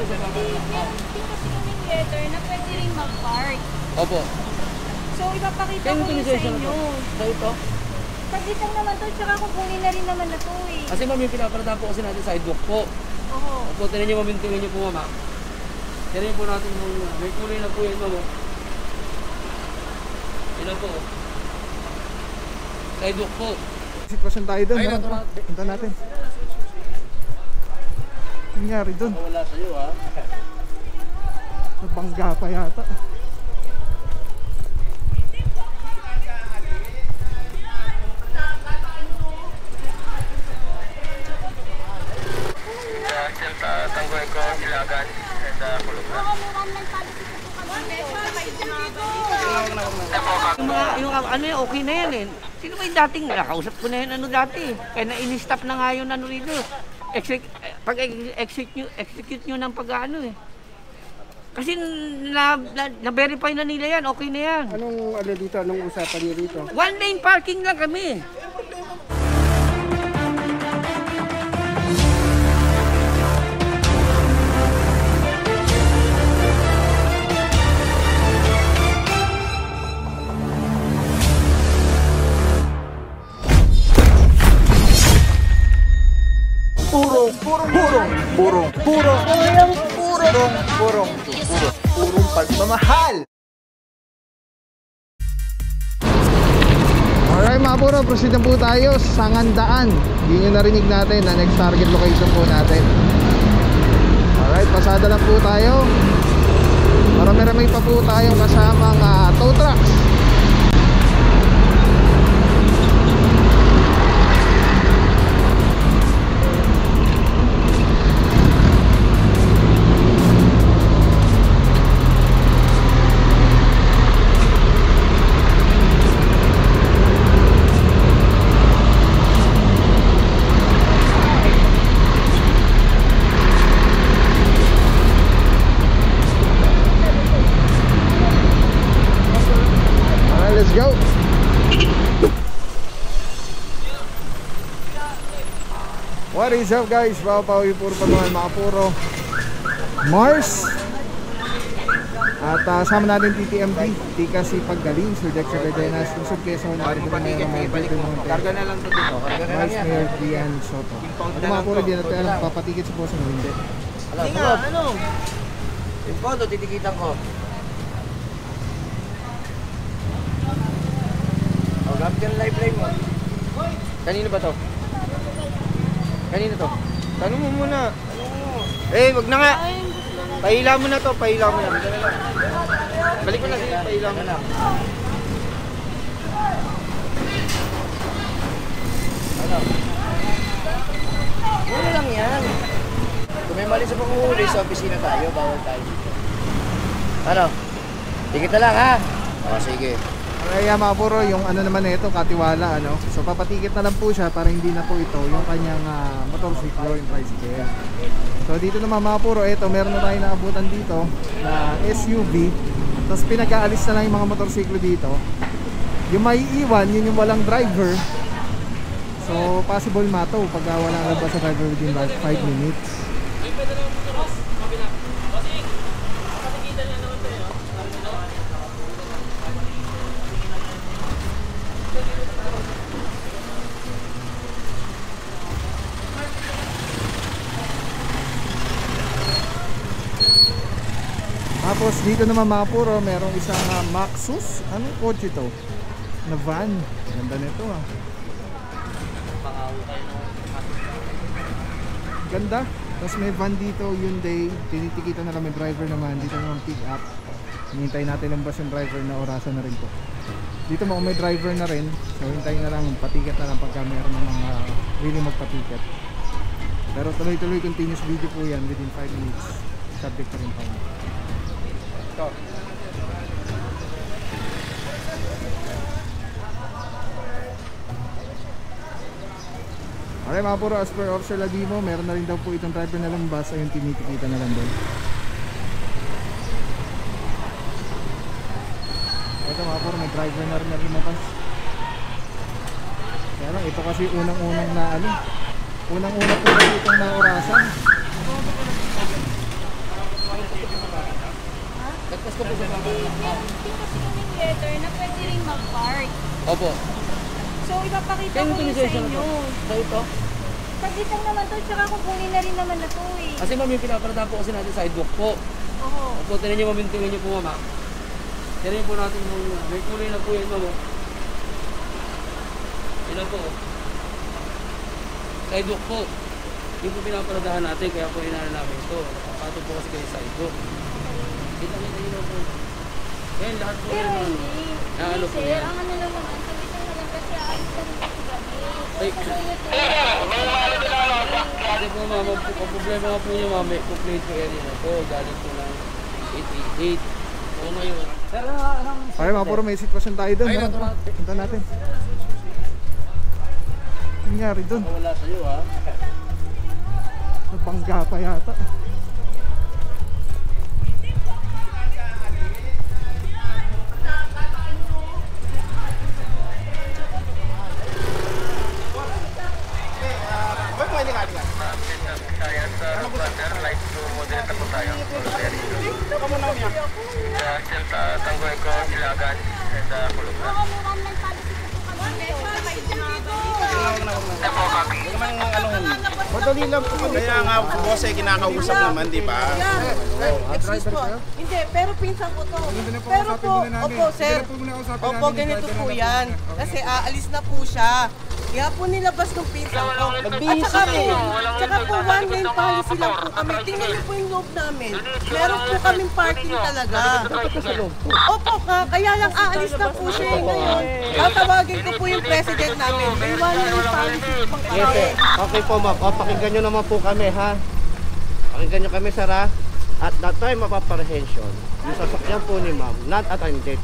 Hindi kasi kaming letter na pwede rin mag-park. Opo. So, ipapakita ko yun sa inyo. Sa ito? Saglit lang naman to, tsaka kukunin na rin naman na to eh. Kasi ma'am, yung pinaparadahan po kasi natin sidewalk po. Oo. Opo, tinan nyo ma'am, tingnan nyo po ma'am. Tinan nyo po natin yung may kulay na po yun ma'am. Ilan po? Sidewalk po. Sitwasyon tayo doon. Punta natin. Nangyari doon. Wala sa'yo ha. Nabangga pa yata. Tanggoy ko, Ilagan, sa Kulungan. Yung ano yan, okay na yan eh. Sino ba yung dating nakausap ko na yun ano dati? Kaya na-in-stop na nga yun ano rito. Pag-execute nyo ng pag-ano eh. Kasi na-verify na nila yan, okay na yan. Anong ano dito? Anong usapan niyo dito? One lane parking lang kami. Purong pagmamahal. Alright mga puro, proceed na po tayo sa Ngandaan. Yun yung narinig natin na next target location po natin. Alright, pasada lang po tayo. Marami-rami pa po tayong kasamang tow trucks. Let's go. What is up guys? Papawi puro pa mga puro Mars. At sama natin TTMD Tika si Paggaling Sir Dexter Gadenas Lusog Quezon. Karga na lang ito dito. Vice Mayor Dian Soto. Ano mga puro din natin alam papatikit si boss ng hindi. Hindi nga, ano? Yung kondo, titikitan ko. Gamit ka ng lifeline mo. Kanino ba to? Kanino to? Tanong mo muna. Eh, wag na nga. Pahila mo na to, pahila mo na. Balik mo na siya, pahila mo na. Ano? Muna lang yan. Kung may mali sa panguhuli, sa opisina tayo, bawal tayo. Ano? Tigit na lang ha? O, sige. Kaya mga puro, yung ano naman nito, katiwala ano. So papatikit na lang po siya para hindi na po ito yung kanyang motorsiklo, yung tricycle. So dito naman mga puro, ito meron na tayo naabutan dito na SUV. Tapos pinag-aalis na lang yung mga motorsiklo dito. Yung may iwan, yun yung walang driver. So possible mato pag walang labas sa driver within 5 minutes. Tapos dito naman mga puro, merong isang Maxus. Anong kotse to? Na van. Ganda nito Ganda. Tapos may van dito, Hyundai. Tinitikita na kami driver naman. Dito naman pick up. Hinihintay natin ang bus yung driver na orasan na rin po. Dito mo may driver na rin. So hintayin na lang, patiket na lang pagka meron ng mga really magpatiket. Pero tuloy-tuloy continuous video po yan within 5 minutes. Subject pa rin pa. Ito. Okay mga puro, as per Officer Ladimo, meron na rin daw po itong driver na lambas. Ayun, tinitikita na lang doon. Ito mga puro, may driver na rin lumabas. Kaya lang, ito kasi unang-unang na unang-unang po rin itong naorasan. Nagpas ko po sa mga. Hindi kasi kaming letter na pwede rin mag-park. Opo. So, ipapakita Kaya ko ito yun ni sa Session na inyo. to. Sa ito. Saglit lang naman to, tsaka kukunin na rin naman na to eh. Kasi ma'am, yung pinaparadahan po kasi natin sidewalk po. Oo. Opo, tinan niyo ma'am, tingnan niyo po ma'am. Tinan niyo po natin yung may kulay na po yan ma'am. Ilan po. Sidewalk po. Yung po pinaparadahan natin, kaya po inana namin ito. Nakapatong po kasi kayo sidewalk. Kita niyo po. Yan, lahat po Pero yan. hindi. Ano Hindi po sir, yan? ang ano lang naman, saglit lang naman kasi aalis kami sa gabi. Ay, Kasi ito. kasi po ma'am, ang problema nga po niya ma'am, may complaint po area na po. Galing po ng 888. O ngayon. Sir, Okay mga puro, may sitwasyon tayo doon. Ay, Tara, natural. punta natin. Ano nangyari doon? wala sa'yo ha. Nabangga pa yata. Madali lang po kami. Kaya nga boss ay kinakausap naman, di ba? Excuse po. Hindi, pero pinsan ko to. Pero po, opo sir. Opo, ganito po yan. Kasi aalis na po siya. Kaya po nilabas ng pinsan ko. At saka po one lane policy lang po kami. Tingnan niyo po yung loob namin. Meron po kaming parking talaga. Opo ka, kaya lang aalis na po siya ngayon. Tatawagin ko po yung president namin. May one lane policy po kami. Yes, sir. Okay po, ma'am. Pakinggan nyo naman po kami, ha? Pakinggan nyo kami, sir, ha? At that time of apprehension, yung sasakyan po ni ma'am, not attended.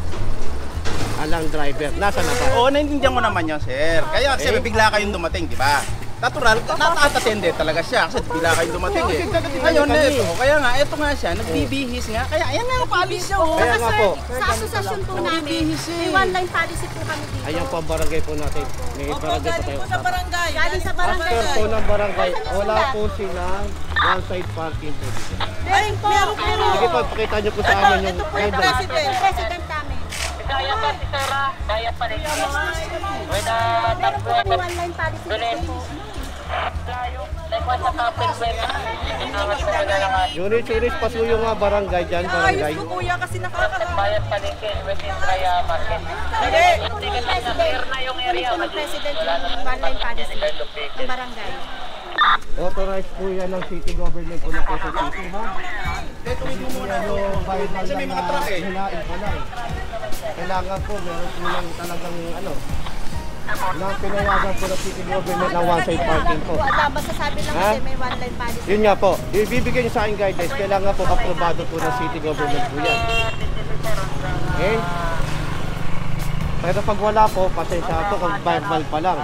Alang driver, nasa na ba? Oo, naiintindihan ko naman yun, sir. Kaya kasi bigla kayong dumating, di ba? Natural, not-attended talaga siya kasi bigla kayong dumating eh. Ngayon, eto, kaya nga, eto nga siya, nagbibihis nga. Kaya ayan nga, paalis siya. Oh. Kaya nga po, Sa asosasyon po namin, may one-line policy po kami dito. ayan po ang barangay po natin. May Opo, barangay po galing tayo. po sa barangay. Galing sa barangay. After po ng barangay, wala po silang one-side parking po dito. Ay, meron po. Sige po, pakita nyo po sa amin yung Ito po yung guidelines. president. President namin. Kaya pa si Sara, kaya pa rin. Meron po kami one-line policy dito. Unit-unit pasuyo nga barangay dyan, barangay. Ayos ko kuya kasi nakakalaman. Bayan palengke, within Raya Market. President, President yung one-line policy ng barangay. Authorized po yan ng city government po na po sa city, ma'am. Hindi po yan yung bayad lang Kasi may mga truck eh. hinain po lang. Kailangan po, meron po lang talagang na pinayagan po ng city government ng one-side parking po. Wala, masasabi lang Ha? kasi may one-line policy. Yun nga po, ibibigay nyo sa akin guidelines, kailangan po aprobado po ng city government po yan. Okay? Pero pag wala po, pasensya po kung verbal pa lang.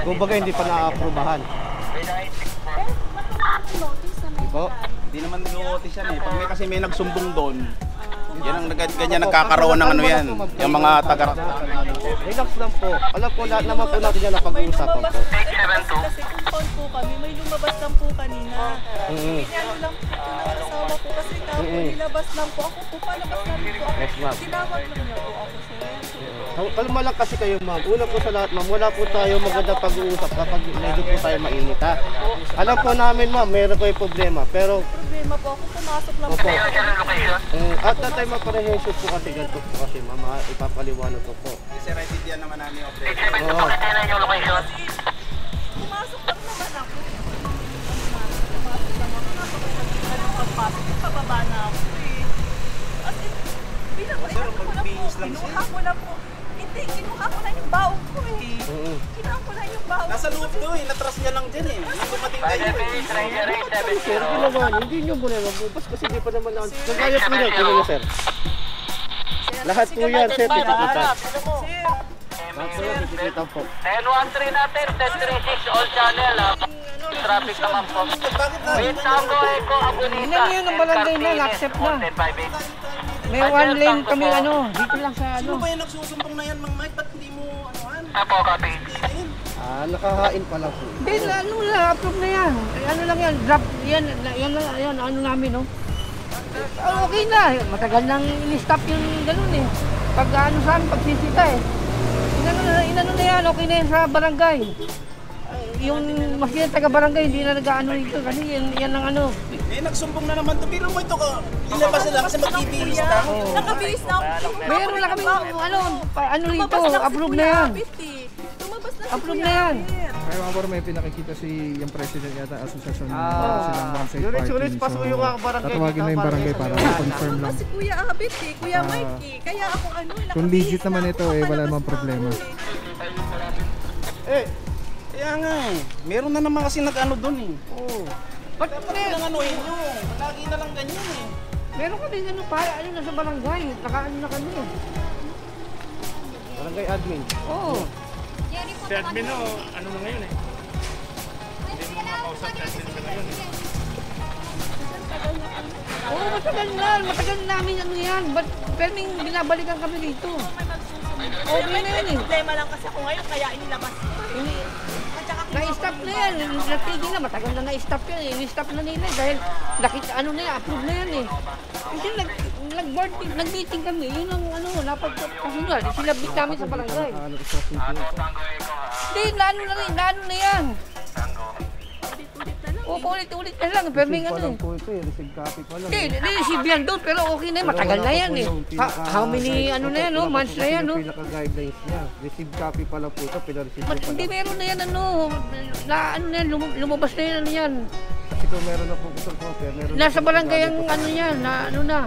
Kung baga hindi pa na-aprobahan. Notice na may Di po? Hindi naman nag-uotis yan eh. Pag may kasi may nagsumbong doon, yan ang ganyan nagkakaroon ng ano yan. Yung mga taga... Relax lang po. Alam po lahat naman po natin yan na pag-uusapan po. Kasi compound po kami, may lumabas lang po kanina. Pinyano lang po ito ng asawa ko kasi nga po nilabas lang po ako po, palabas namin po ako. Yes, ma'am. Tinawag lang niya po ako sir. Kalma lang kasi kayo, ma'am. Una po sa lahat, ma'am, wala po tayo magandang pag-uusap kapag medyo po tayo mainit, ha? Alam po namin, ma'am, meron po yung problema. Pero, Problema po ako, pumasok lang opo. po. At that time, apprehension po kasi ganito po kasi, ma'am, ha? Ipapaliwanag ko po. Sir, idea naman namin yung operation. Oo. Pumasok lang naman ako. Pumasok lang ako. Napakasal pagpasok. Pababa na ako eh. As in, Sir, magbihis lang siya. kinuha ko na po. Hindi, kinuha ko na yung baon ko eh. Kinuha ko na yung baon. Nasa loob to eh, natras niya lang dyan eh. Hindi dumating tayo eh. Sir, ginawa niyo. Hindi niyo muna magbubas kasi di pa naman lang. Kagaya po niyo, niyo, sir. Lahat po yan, sir, titikita. Sir, Lahat po yan, titikita po. 1013 natin, 1036 all channel. Traffic naman po. Bakit na? Wait, Tango Eco, Agonita. Hindi na yun ang barangay na, accept na. 1058. May one lane kami dito lang sa Sino ba yung nagsusumbong na yan, Mang Mike? Ba't hindi mo anuhan? Apo, copy. Tingin. Nakahain pa lang po. Hindi, approve na yan. Ano lang yan, draft yan, yan, ano namin, no? Okay na. Matagal nang in-stop yung ganun eh. Pag ano saan, pagsisita eh. Inano na yan, okay na yan sa barangay. Yung maski yung taga-barangay, hindi na nag-ano ito kasi yan ang ano. Eh, nagsumbong na naman to. Pero mo ito ko, ilabas na lang kasi magbibihis na. Nakabihis na ako. Meron na kami, ano rito, approve na yan. Lumabas na si Approve Kuya na yan. Abit. Ay mga puro, may pinakikita si yung president yata asosasyon silang one side party. Tatawagin na yung barangay para confirm lang. Si Kuya Abit eh, Kuya Mike eh. Kaya ako ano, Kung legit naman ito eh, wala namang problema. Kaya nga eh. Meron na naman kasi nag-ano doon eh. Oo. Ba't Ang anuhin nyo. Lagi na lang ganyan eh. meron kami ano pa, ano na sa barangay, nakaano na kami. Barangay admin. Oo. Si admin o, ano na ngayon eh. Hindi mo makausap si admin sa ngayon eh. Oo, matagal namin ano yan. Pero may binabalikan kami dito. Okay na yan eh. Problema lang kasi ako ngayon, kaya inilabas. Na-stop na yan. Natigil na. Matagal na na-stop yan eh. Na-stop na nila dahil nakita ano na yan. Approve na yan eh. Kasi nag-meeting kami. Yun ang ano, napagkasunod. Sinabit namin sa barangay. Hindi, naano na rin. Naano na yan. Oo, ulit na lang. Pero may ano eh. Hindi, receive yan doon. Pero okay na yan. Matagal na yan eh. How many ano na yan, no? Months na yan, no? Pinaka-guidelines niya. Receive copy pa lang po ito, pina-receive ko pa Hindi lang. meron na yan ano. Na ano na yan, lumabas na yan ano yan. Kasi kung meron na po itong copy, meron Nasa barangay ang ano yan, na ano na.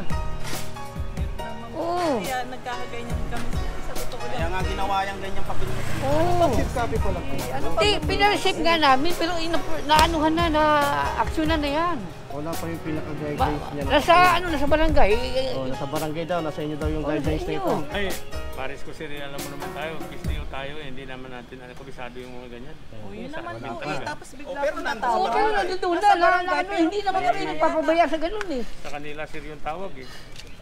Oo. Kaya nagkakaganyan kami sa totoo Kaya lang. nga ginawa yung ganyang papel. Oo. Receive copy pa lang po. Hindi, pinareceive nga namin pero naanuhan na, na-actionan na yan. Wala pa yung pinaka-guidelines niya. Nasa ano, nasa barangay. Oh, nasa barangay daw, nasa inyo daw yung Oh, guidelines nasa na inyo. ito. Ay, pares ko sir, alam mo naman tayo, pistiyo tayo eh. Hindi naman natin, kabisado yung mga ganyan. Yun naman Sa po atin eh. Tapos bigla pero po nandun Oo, pero nandun na, ano, hindi naman kami nagpapabaya sa ganun eh. Sa kanila sir yung tawag eh.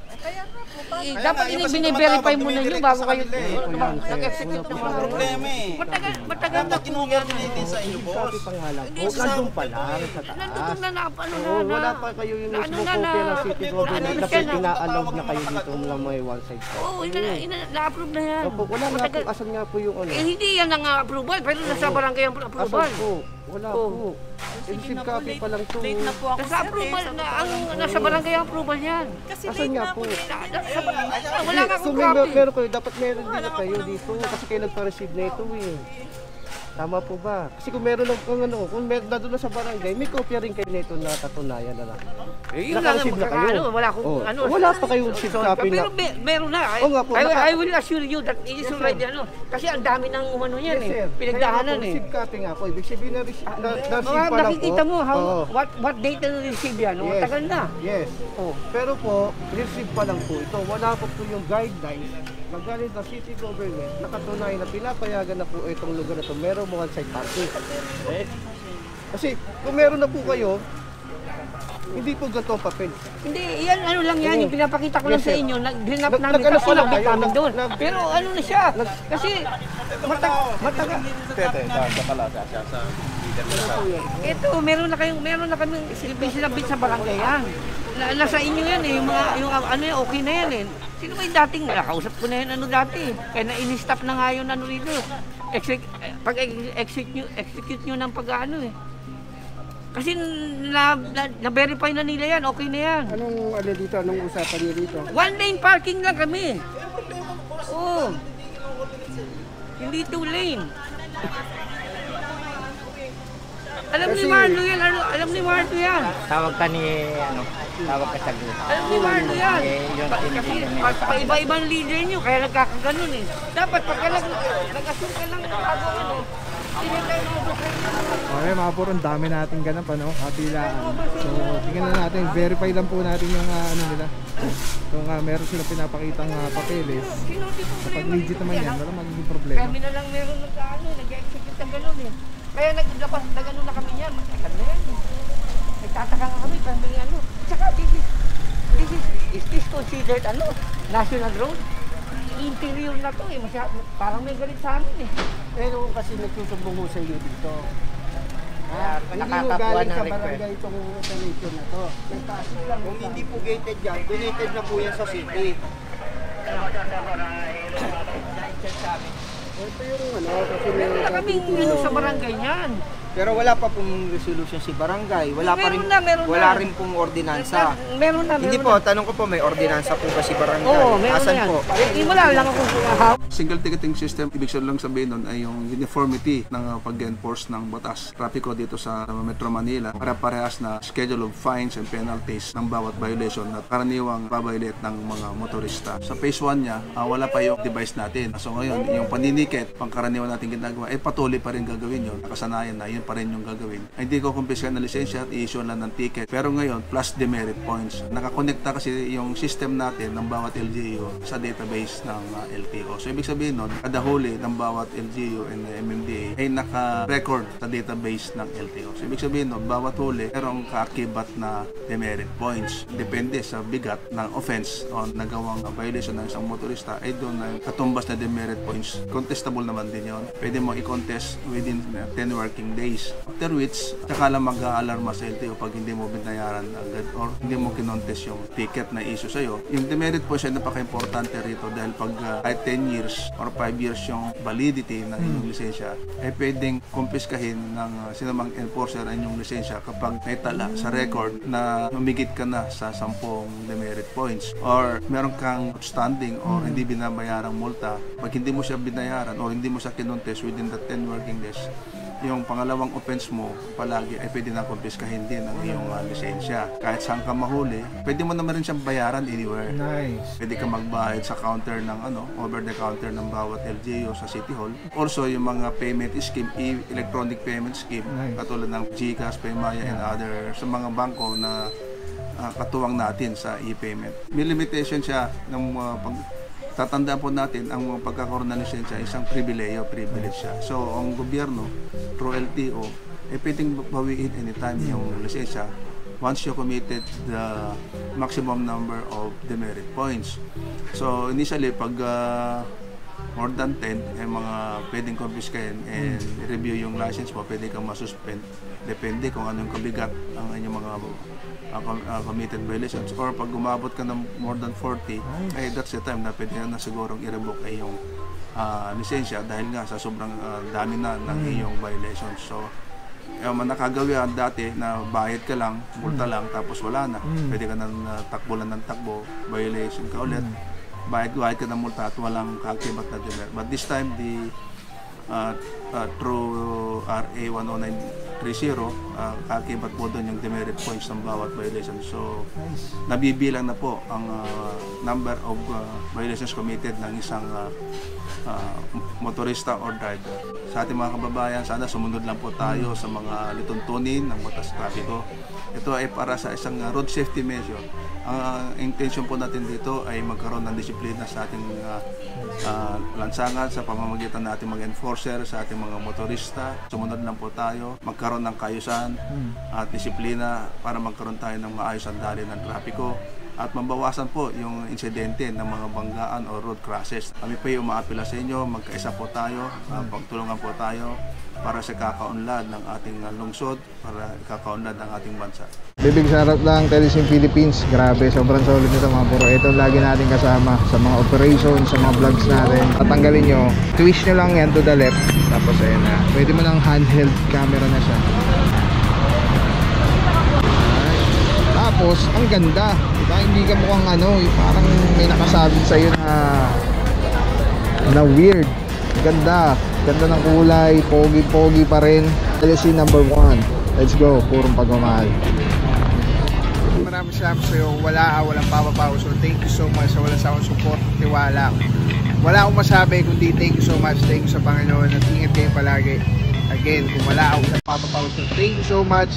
Kaya nga po, paano? Dapat nga, yung kasi bine-verify tumatawag, muna nyo dumidiretso bago sa kayo kanila eh. nag-execute ng mga Problema eh. Matagal na Dapat kinukoordinate din sa inyo, boss. Copy pa nga lang. O, nandun pa lang sa taas. nandun na ano Oo, na. wala pa kayo yung na- mismo ano na- copy ng city government ano na siya na- pina-allowed na kayo dito lang may one side. Oo, na-approve na yan. Opo, wala nga po, asan nga po yung ano? Eh, hindi yan ang approval, pero nasa barangay ang approval. Asan po? Wala po. Receive copy pa lang to. Late na po ako Nasa sir approval eh. na, nasa barangay ang approval yan. Kasi Asan late nga na po? ako. Wala ka Kung akong copy. meron kayo, dapat meron din na kayo dito kasi kayo nagpa-receive na ito eh. Tama po ba? Kasi kung meron ng kung meron na doon na sa barangay, may kopya rin kayo nito na katunayan na lang. Yun lang Naka-receive na kayo. wala akong Oh, ano. wala pa kayong receive copy Pero na. meron na. Oo nga po, I will assure you that it is Yes, already sir. ano. Kasi ang dami ng umano yan Yes, eh. sir. Pinagdahanan Kaya nga po, eh. receive copy nga po. Ibig sabihin na receive Mga pa lang po. nakikita mo how Oo. what date na receive yan. Yes. Tagal na. Yes. Oh, pero po, receive pa lang po ito. Wala pa po yung guidelines na galing sa city government na katunayan na pinapayagan na po itong lugar na ito. Meron mga side party. Kasi kung meron na po kayo, hindi po ganito ang papel. Hindi, yan ano lang yan, Oo. yung pinapakita ko lang Yes, sa sir. inyo, nag-grinap namin Nag-ano kasi pa lang nabit kayo? namin doon. Nag- Pero ano na siya, kasi matagal. Tete, sa pala, sa leader nila. Ito, meron na kaming sinabit sa barangay yan. Nasa inyo yan eh, yung ano yan, okay na yan eh. Sino ba yung dating, nakausap ko na yan ano dati. Kaya na-in-stop na nga yun ano rito. Pag-execute nyo ng pag-ano eh. Kasi na-verify na nila yan, okay na yan. Anong ano dito? Anong usapan niyo dito? One lane parking lang kami. Oo. Hindi two lane. Alam ni Marlo yan, alam ni Marlo yan. Tawag ka ni, tawag ka sa group. Alam ni Marlo yan. Yung Kasi pa-iba-ibang leader nyo, kaya nagkakaganon eh. Dapat pagka nag-assume ka lang bago ano, hindi tayo mga Okay mga puro, ang dami nating ganap ano, kabilaan. So tingnan na natin, verify lang po natin yung ano nila. Kung meron silang pinapakitang papeles. Kapag legit naman yan, wala magiging problema. Kami na lang meron nag-execute ng gano'n eh. Kaya naglabas na gano'n na kami niyan. Matagal na yan. Nagtataka nga kami, kami ano. Tsaka is this considered ano? National road? Interior na to eh. Parang may galit sa amin eh. Pero kasi nagsusumbong ho sa inyo dito. nakakakuha ng request. itong operation na to. Kung hindi po gated yan, donated na po yan sa city. Ito yung kasi Meron na kaming sa barangay niyan. pero wala pa pong resolution si barangay. Wala pa rin, wala rin pong ordinansa. Meron na. Hindi po, tanong ko po, may ordinansa po ba si barangay? Oo, meron Asan na yan. po? Wala lang akong Single ticketing system, ibig lang sabihin nun ay yung uniformity ng pag-enforce ng batas trapiko dito sa Metro Manila para parehas na schedule of fines and penalties ng bawat violation na karaniwang babaylet ng mga motorista. Sa phase 1 niya, wala pa yung device natin. So ngayon, yung paninikit, pangkaraniwan natin ginagawa, patuloy pa rin gagawin yun. Nakasanayan na, yun pa rin yung gagawin. Hindi ko kumpiska na lisensya at i-issue lang ng ticket. Pero ngayon, plus demerit points. Nakakonekta kasi yung system natin ng bawat LGU sa database ng LTO. So ibig sabihin nun, kada huli ng bawat LGU and MMDA ay naka-record sa database ng LTO. So ibig sabihin nun, bawat huli merong kaakibat na demerit points. Depende sa bigat ng offense o nagawang violation ng isang motorista ay doon na katumbas na demerit points. Contestable naman din yun. Pwede mo i-contest within 10 working days. After which, saka lang mag-aalarma sa LTO pag hindi mo binayaran agad or hindi mo kinontest yung ticket na issue sa'yo. Yung demerit points ay napaka-importante rito dahil pag kahit 10 years or 5 years yung validity ng inyong lisensya ay pwedeng kumpiskahin ng sinamang enforcer ang inyong lisensya kapag may tala sa record na humigit ka na sa 10 demerit points or meron kang outstanding or hindi binabayarang multa. Pag hindi mo siya binayaran or hindi mo siya kinontest within the 10 working days, yung pangalawang offense mo palagi ay pwede na kumpiskahin din ang iyong lisensya. Kahit saan ka mahuli, pwede mo naman rin siyang bayaran anywhere. Nice. Pwede ka magbayad sa counter ng over the counter ng bawat LGU sa City Hall. Also, yung mga payment scheme, electronic payment scheme, katulad ng GCash, Paymaya, and other sa mga bangko na katuwang natin sa e-payment. May limitation siya ng tatandaan po natin ang pagkakaroon ng lisensya isang privilege siya. So, ang gobyerno, through LTO, pwedeng bawiin anytime yung lisensya once you committed the maximum number of demerit points. So, initially, pag more than 10, mga pwedeng confiscahin and review yung license mo, pwede kang masuspend. Depende kung anong kabigat ang inyong mga committed violations. Or pag umabot ka ng more than 40, that's the time na pwede na sigurong i-revoke ay yung lisensya dahil nga sa sobrang dami na ng iyong violations. So, nakagawian dati na bayad ka lang, multa lang, tapos wala na. Pwede ka na takbo lang ng takbo, violation ka ulit. Bayad ka ng multa at walang kaakibat na demerit. But this time, through RA 10930, kaakibat po doon yung demerit points ng bawat violation. So, nabibilang na po ang number of violations committed ng isang motorista or driver. Sa ating mga kababayan, sana sumunod lang po tayo sa mga lituntunin ng batas trapiko. Ito ay para sa isang road safety measure. Ang intention po natin dito ay magkaroon ng disiplina sa ating lansangan sa pamamagitan natin mga enforcer, sa ating mga motorista. Sumunod lang po tayo, magkaroon ng kaayusan at disiplina para magkaroon tayo ng maayos ang daloy ng trapiko at mabawasan po yung insidente ng mga banggaan o road crashes. Kami po ay umaapila sa inyo, magkaisa po tayo, pagtulungan po tayo para sa kakaunlad ng ating lungsod, para kakaunlad ng ating bansa. Big shoutout lang Telesim Philippines. Grabe, sobrang solid nito mga puro. Ito lagi natin kasama sa mga operations, sa mga vlogs natin. Tatanggalin nyo, twist nyo lang yan to the left. Tapos ayun na. Pwede mo ng handheld camera na siya. Tapos, ang ganda. Diba? Hindi ka mukhang parang may nakasabit sa'yo na weird. Ganda. Ganda ng kulay. Pogi pa rin. LC number 1. Let's go. Purong pagmamahal. Maraming salamat sa'yo. Walang papapaw. So thank you so much sa walang sawang support. Tiwala. Wala akong masabi kundi thank you so much. Thank you sa Panginoon. At ingat kayo palagi. Again, kung wala akong papapaw. So thank you so much.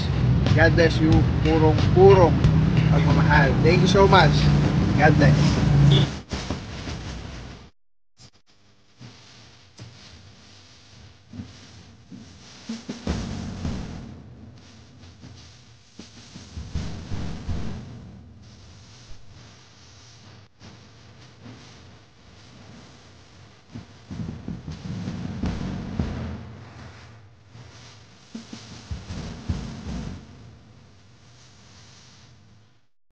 God bless you. Purong pagmamahal. Thank you so much. God bless.